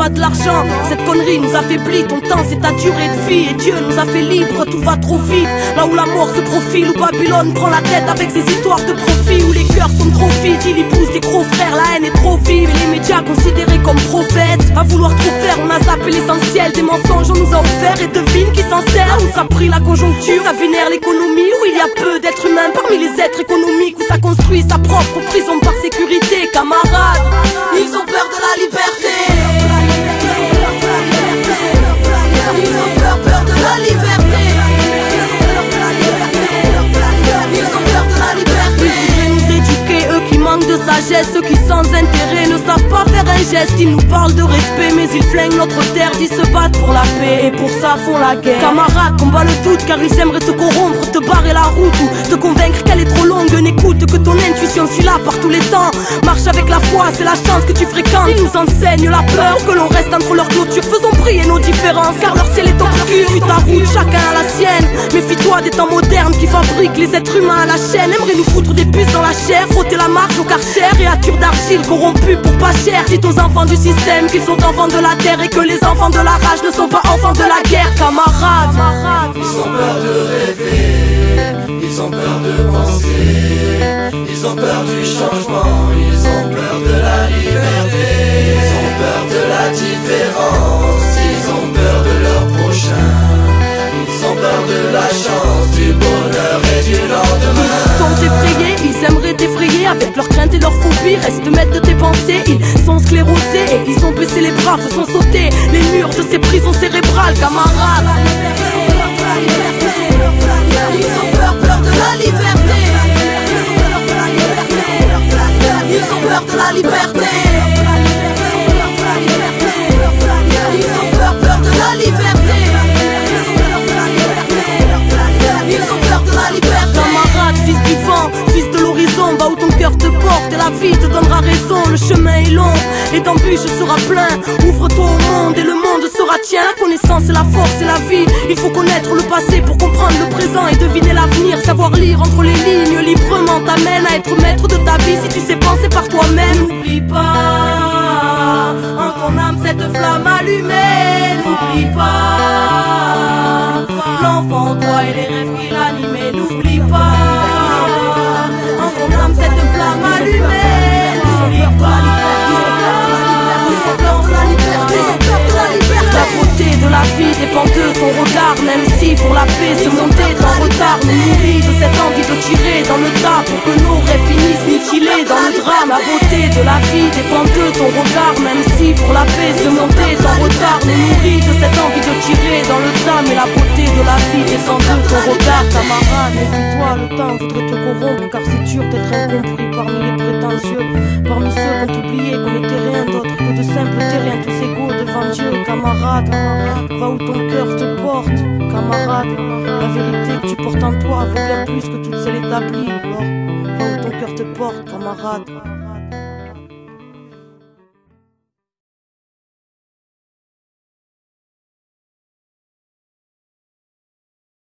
pas de l'argent. Cette connerie nous affaiblit, ton temps c'est ta durée de vie. Et Dieu nous a fait libres, tout va trop vite. Là où la mort se profile, où Babylone prend la tête avec ses histoires de profit, où les cœurs sont trop vides, il y pousse des gros frères, la haine est trop vive. Et les médias considérés comme prophètes, à vouloir trop faire, on a zappé l'essentiel. Des mensonges on nous a offert et devine qui s'en sert. Là où ça pris la conjoncture, ça vénère l'économie, où il y a peu d'êtres humains parmi les êtres économiques, où ça construit sa propre prison par sécurité. Camarades, ils ont peur de la liberté. Ils ont peur de la liberté. Ils ont peur de la liberté. Ils voudraient nous éduquer, eux qui manquent de sagesse, ceux qui sans intérêt ne savent pas faire un geste. Ils nous parlent de respect mais ils flinguent notre terre, ils se battent pour la paix et pour ça font la guerre. Camarades, combat le doute car ils aimeraient te corrompre, te barrer la route ou te convaincre qu'elle est trop longue. N'écoute que ton intuition, suis là par tous les temps. Marche avec la foi, c'est la chance que tu fréquentes. Ils nous enseignent la peur que l'on reste entre leurs clôtures. Faisons briller nos différences car leur ciel est obscur. Suis ta route, chacun a la sienne. Méfie-toi des temps modernes qui fabriquent les êtres humains à la chaîne. Aimeraient nous foutre des puces dans la chair, frotter la marche au karcher. Créatures d'argile corrompues pour pas cher. Dites aux enfants du système qu'ils sont enfants de la terre et que les enfants de la rage ne sont pas enfants de la guerre. Camarades, ils ont peur de rêver, ils ont peur de penser, ils ont peur du changement, ils ont peur de la liberté, ils ont peur de la différence, ils ont peur de leur prochain, ils ont peur de la chance, du bonheur et du lendemain. Ils sont effrayés, ils aimeraient t'effrayer avec leurs craintes et leurs phobies. Reste maître de tes pensées, ils sont sclérosés et ils ont baissé les bras, se sont sautés les murs de ces prisons cérébrales. Camarades, ils ont peur de la liberté. Ils ont peur de la liberté. Ils ont peur de la liberté. Ils ont peur de la liberté. Camarade, fils du vent, fils de l'horizon, va où ton cœur te porte et la vie te donnera raison. Le chemin est long et d'embûches sera plein. Ouvre-toi au monde et le monde sera tien. La connaissance et la force et la vie. Il faut connaître le passé pour comprendre le présent et deviner l'avenir. Savoir lire entre les lignes librement t'amène à être maître de ta vie si tu sais penser par toi-même. N'oublie pas en ton âme cette flamme allumée. N'oublie pas l'enfant en toi et les rêves qui l'animaient. N'oublie pas en ton âme cette flamme allumée. N'oublie pas la beauté de la vie dépend de ton regard. Même si pour la paix ce monde est en retard, nous nourrit de cette envie de tirer dans le tas pour que nos rêves finissent mutilés dans le drame. La beauté de la vie dépend de ton regard. Même si pour la paix ce monde est en retard, nous nourrit de cette envie de tirer dans le tas. Mais la beauté de la vie dépend de ton regard. Camarade, méfie-toi, le temps voudrait te corrompre car c'est dur d'être incompris parmi les prétentieux, parmi ceux qui ont oublié qu'on n'était rien d'autre que de simples terriens tous égaux devant Dieu. Camarade, va où ton cœur te porte. Camarade, la vérité que tu portes en toi vaut bien plus que toutes celles établies. Alors, va où ton cœur te porte, camarade.